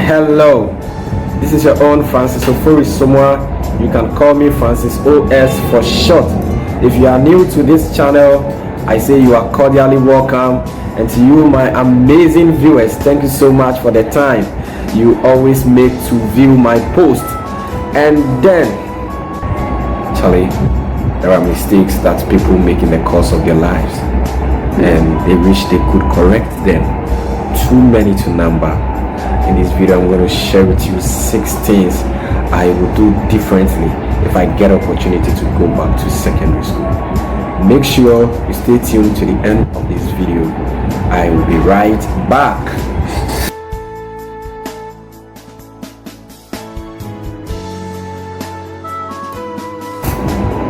Hello, this is your own Francis Ofori Somuah. You can call me Francis OS for short. If you are new to this channel, I say you are cordially welcome. And to you, my amazing viewers, thank you so much for the time you always make to view my post. And then, Charlie, there are mistakes that people make in the course of their lives, and they wish they could correct them. Too many to number. In this video, I'm going to share with you 6 things I will do differently if I get opportunity to go back to secondary school. Make sure you stay tuned to the end of this video. I will be right back.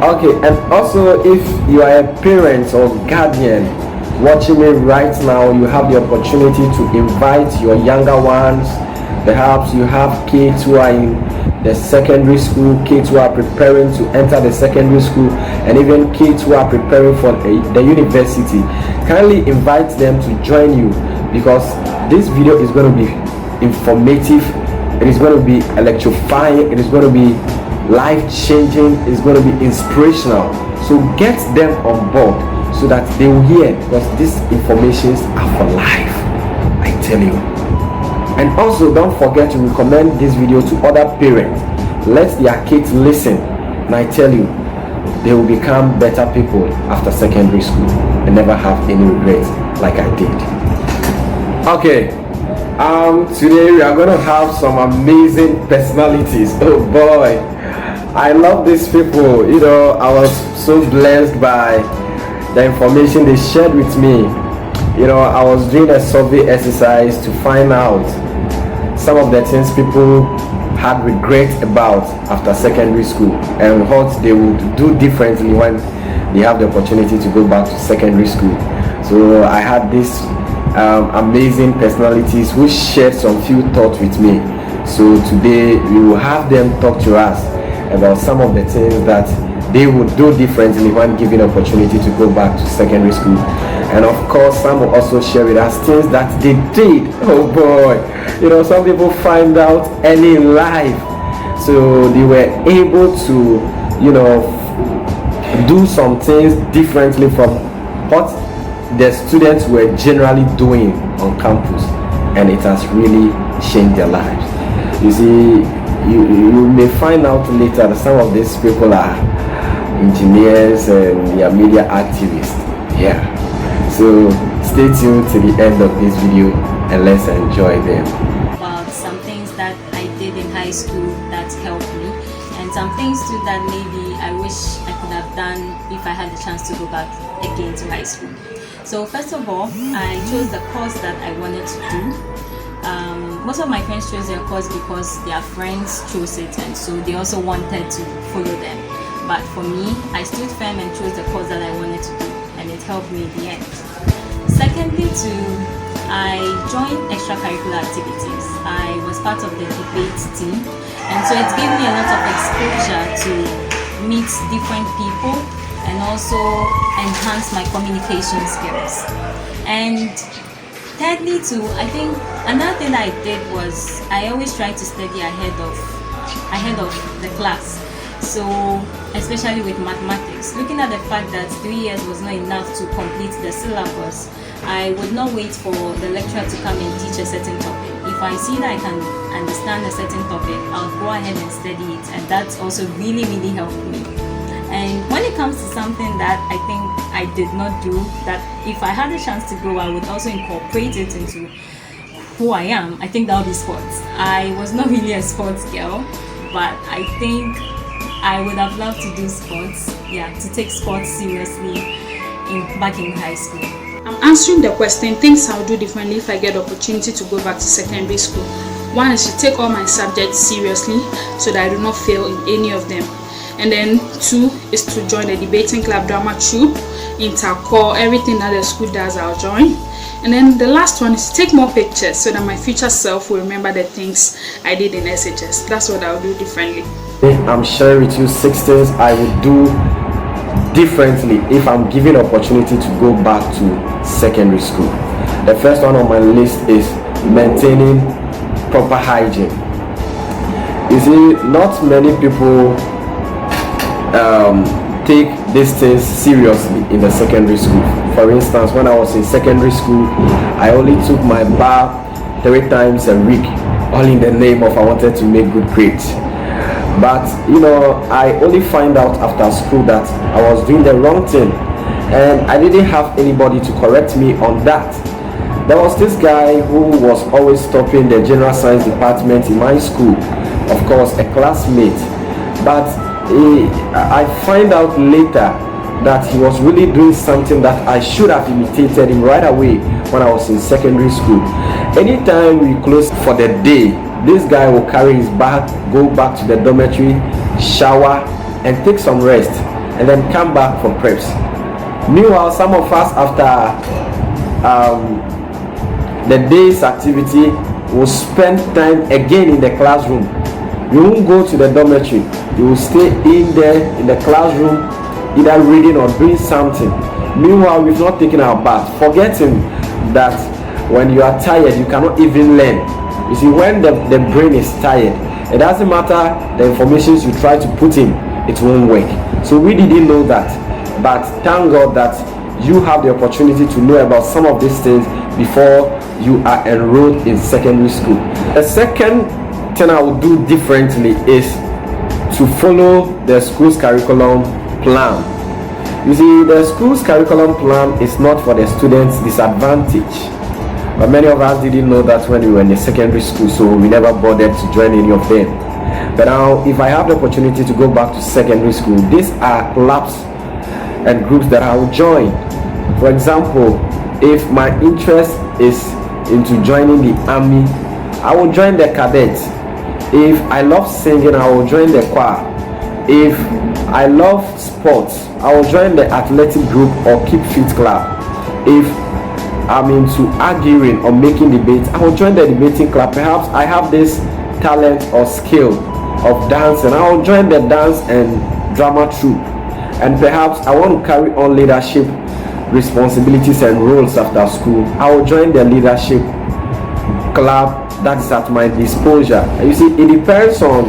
Okay, and also if you are a parent or guardian watching me right now, you have the opportunity to invite your younger ones. Perhaps you have kids who are in the secondary school, kids who are preparing to enter the secondary school, and even kids who are preparing for the university. Kindly invite them to join you, because this video is going to be informative, it is going to be electrifying, it is going to be life-changing, it's going to be inspirational. So get them on board so that they will hear, because these informations are for life, I tell you. And also don't forget to recommend this video to other parents. Let their kids listen, and I tell you, they will become better people after secondary school and never have any regrets like I did. Okay, today we are going to have some amazing personalities. Oh boy, I love these people. You know, I was so blessed by the information they shared with me. You know, I was doing a survey exercise to find out some of the things people had regret about after secondary school and what they would do differently when they have the opportunity to go back to secondary school. So I had these amazing personalities who shared some few thoughts with me. So today we will have them talk to us about some of the things that they would do differently when given opportunity to go back to secondary school. And of course, some will also share with us things that they did. Oh boy, you know, some people find out early in life, so they were able to, you know, do some things differently from what the students were generally doing on campus, and it has really changed their lives. You see, you may find out later that some of these people are engineers and they are media activists. Yeah, so stay tuned to the end of this video and let's enjoy them. About some things that I did in high school that helped me, and some things too that maybe I wish I could have done if I had the chance to go back again to high school. So first of all, I chose the course that I wanted to do. Most of my friends chose their course because their friends chose it, and so they also wanted to follow them. But for me, I stood firm and chose the course that I wanted to do, and it helped me in the end. Secondly, I joined extracurricular activities. I was part of the debate team, and so it gave me a lot of exposure to meet different people and also enhance my communication skills. And thirdly, I think another thing I did was I always tried to study ahead of the class. So especially with mathematics, looking at the fact that 3 years was not enough to complete the syllabus, I would not wait for the lecturer to come and teach a certain topic. If I see that I can understand a certain topic, I'll go ahead and study it, and that's also really helped me. And when it comes to something that I think I did not do, that if I had a chance to go, I would also incorporate it into who I am, I think that would be sports. I was not really a sports girl, but I think I would have loved to do sports, to take sports seriously back in high school. I'm answering the question, things I'll do differently if I get the opportunity to go back to secondary school. One is to take all my subjects seriously so that I do not fail in any of them. And then 2 is to join the debating club, drama troupe, intercore, everything that the school does, I'll join. And then the last one is to take more pictures so that my future self will remember the things I did in SHS. That's what I'll do differently. I'm sharing with you 6 things I would do differently if I'm given opportunity to go back to secondary school. The first one on my list is maintaining proper hygiene. You see, not many people take these things seriously in the secondary school. For instance, when I was in secondary school, I only took my bath 3 times a week, all in the name of I wanted to make good grades. But I only find out after school that I was doing the wrong thing, and I didn't have anybody to correct me on that. There was this guy who was always stopping the general science department in my school, of course a classmate, but I find out later that he was really doing something that I should have imitated him right away when I was in secondary school. Anytime we close for the day, this guy will carry his bag, go back to the dormitory, shower and take some rest, and then come back for preps. Meanwhile, some of us, after the day's activity, will spend time again in the classroom. You won't go to the dormitory, you will stay in there in the classroom, either reading or doing something. Meanwhile, we've not taken our bath, forgetting that when you are tired, you cannot even learn. You see, when the brain is tired, it doesn't matter the information you try to put in, it won't work. So we didn't know that, but thank God that you have the opportunity to know about some of these things before you are enrolled in secondary school. The second thing I will do differently is to follow the school's curriculum plan. You see, the school's curriculum plan is not for the students' disadvantage, but many of us didn't know that when we were in the secondary school, so we never bothered to join any of them. But now, if I have the opportunity to go back to secondary school, these are clubs and groups that I will join. For example, if my interest is into joining the army, I will join the cadets. If I love singing, I will join the choir. If I love sports, I will join the athletic group or keep fit club. If I'm into arguing or making debates, I will join the debating club. Perhaps I have this talent or skill of dancing, I will join the dance and drama troupe. And perhaps I want to carry on leadership responsibilities and roles after school, I will join the leadership club that is at my disposal. And you see, it depends on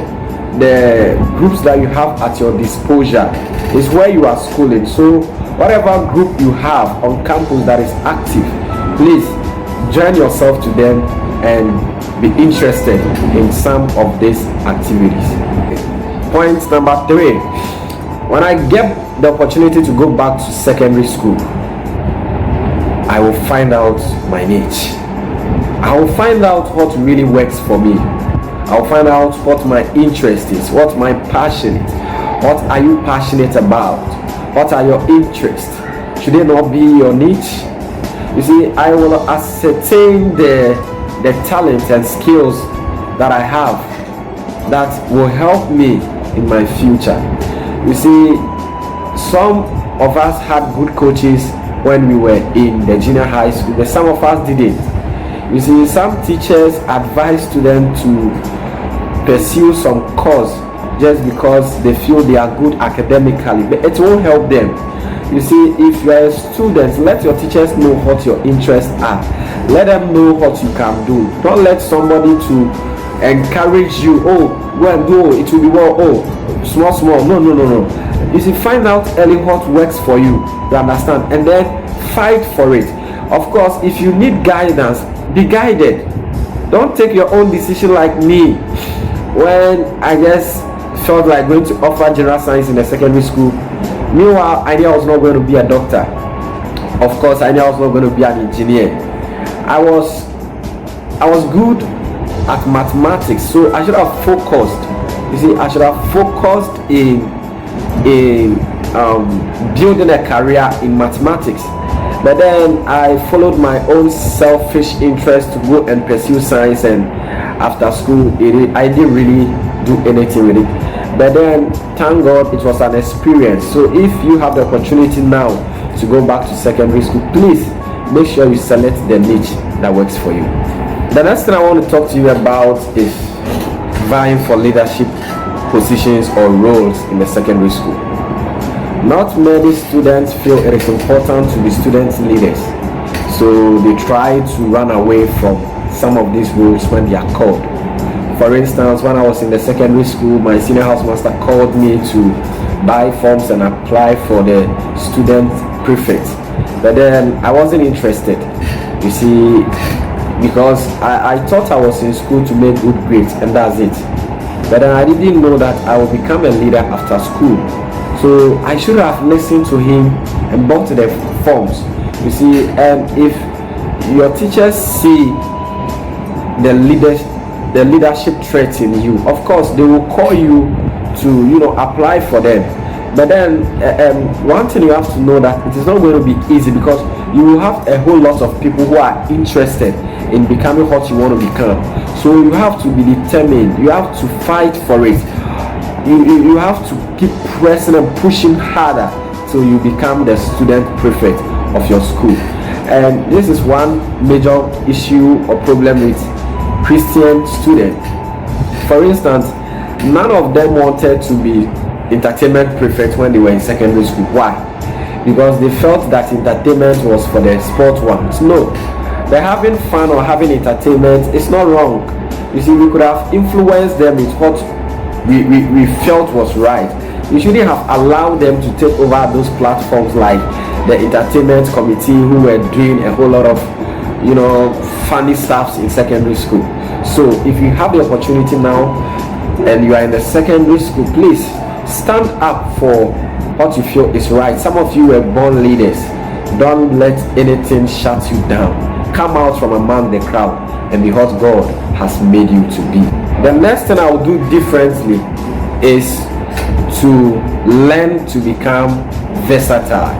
the groups that you have at your disposal. It's where you are schooling. So whatever group you have on campus that is active, please join yourself to them and be interested in some of these activities. Point number 3, when I get the opportunity to go back to secondary school, I will find out my niche. I will find out what really works for me. I will find out what my interest is, what my passion is. What are you passionate about? What are your interests? Should they not be your niche? You see, I will ascertain the talents and skills that I have that will help me in my future. You see, some of us had good coaches when we were in the junior high school, but some of us didn't. You see, some teachers advise students to pursue some course just because they feel they are good academically, but it won't help them. You see, if you are a student, let your teachers know what your interests are. Let them know what you can do. Don't let somebody to encourage you, oh, go and do, it will be well, oh, small. No. You see, find out early what works for you understand, and then fight for it. Of course, if you need guidance, be guided. Don't take your own decision like me. When I just felt like going to offer general science in the secondary school, meanwhile I knew I was not going to be a doctor. Of course, I knew I was not going to be an engineer. I was good at mathematics, so I should have focused. You see, I should have focused in building a career in mathematics. But then I followed my own selfish interest to go and pursue science, and after school I didn't really do anything with it. But then thank God it was an experience. So if you have the opportunity now to go back to secondary school, please make sure you select the niche that works for you. The next thing I want to talk to you about is vying for leadership positions or roles in the secondary school. Not many students feel it is important to be student leaders, so they try to run away from some of these roles when they are called. For instance, when I was in the secondary school, my senior housemaster called me to buy forms and apply for the student prefect. But then I wasn't interested, you see, because I thought I was in school to make good grades and that's it. But then I didn't know that I would become a leader after school. So I should have listened to him and bought the forms. You see, and if your teachers see the leadership trait in you, of course they will call you to apply for them. But then one thing you have to know, that it is not going to be easy, because you will have a whole lot of people who are interested in becoming what you want to become. So you have to be determined, you have to fight for it, you have to keep pressing and pushing harder till you become the student prefect of your school. And this is one major issue or problem with Christian students. For instance, none of them wanted to be entertainment prefect when they were in secondary school. Why? Because they felt that entertainment was for the sport ones. No, they're having fun or having entertainment. It's not wrong. You see, we could have influenced them with what we felt was right. We shouldn't have allowed them to take over those platforms like the entertainment committee, who were doing a whole lot of funny stuffs in secondary school. So if you have the opportunity now and you are in the secondary school, please stand up for what you feel is right. Some of you were born leaders. Don't let anything shut you down. Come out from among the crowd and be what God has made you to be. The next thing I will do differently is to learn to become versatile.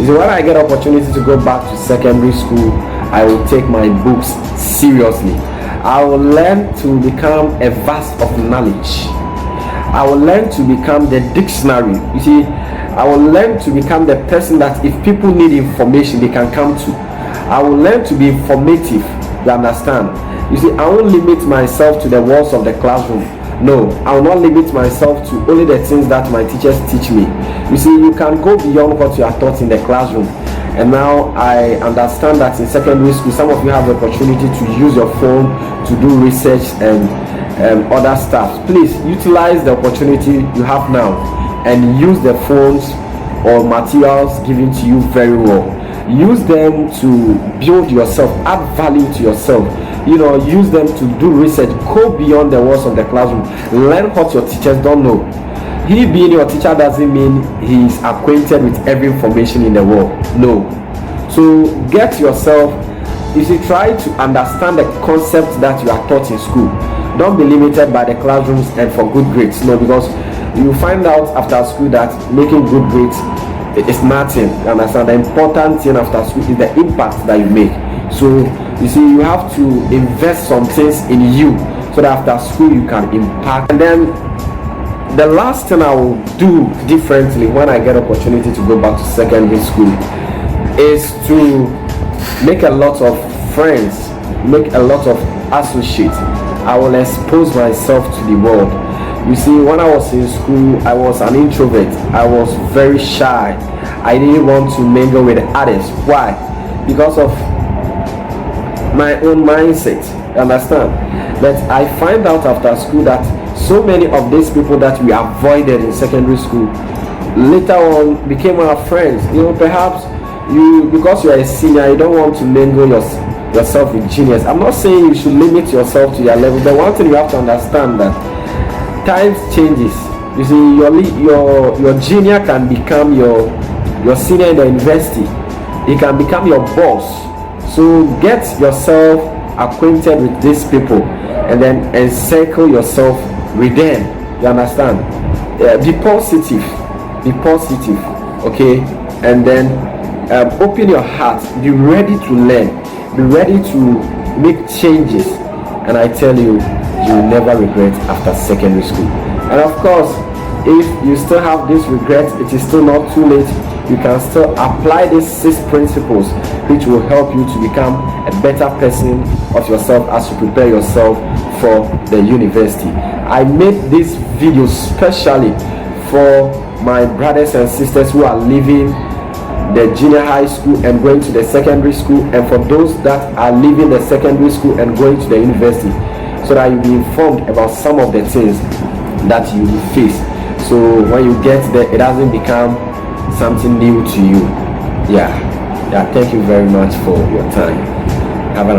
You see, when I get opportunity to go back to secondary school, I will take my books seriously. I will learn to become a vast of knowledge. I will learn to become the dictionary. You see, I will learn to become the person that if people need information, they can come to. I will learn to be informative. You understand? You see, I won't limit myself to the walls of the classroom. No, I will not limit myself to only the things that my teachers teach me. You see, you can go beyond what you are taught in the classroom. And now I understand that in secondary school, some of you have the opportunity to use your phone to do research and other stuff. Please utilize the opportunity you have now and use the phones or materials given to you very well. Use them to build yourself, add value to yourself. Use them to do research. Go beyond the walls of the classroom. Learn what your teachers don't know. He being your teacher doesn't mean he is acquainted with every information in the world. No. So get yourself, try to understand the concept that you are taught in school. Don't be limited by the classrooms and for good grades. No, because you find out after school that making good grades is nothing. You understand? The important thing after school is the impact that you make. So you have to invest some things in you so that after school you can impact. And then the last thing I will do differently when I get opportunity to go back to secondary school is to make a lot of friends, make a lot of associates. I will expose myself to the world. You see, when I was in school, I was an introvert. I was very shy. I didn't want to mingle with others. Why? Because of my own mindset. You understand? But I find out after school that so many of these people that we avoided in secondary school later on became our friends. Perhaps because you are a senior, you don't want to mingle yourself with juniors. I'm not saying you should limit yourself to your level, but one thing you have to understand that times changes. You see, your junior can become your senior in the university. He can become your boss. So get yourself acquainted with these people and then encircle yourself with them. You understand? Be positive, okay? And then open your heart, be ready to learn, be ready to make changes, and I tell you, you will never regret after secondary school. And of course, if you still have this regret, it is still not too late. You can still apply these 6 principles which will help you to become a better person of yourself as you prepare yourself for the university. I made this video specially for my brothers and sisters who are leaving the junior high school and going to the secondary school, and for those that are leaving the secondary school and going to the university. so that you'll be informed about some of the things that you will face. So when you get there, it doesn't become something new to you. Yeah, thank you very much for your time. Have an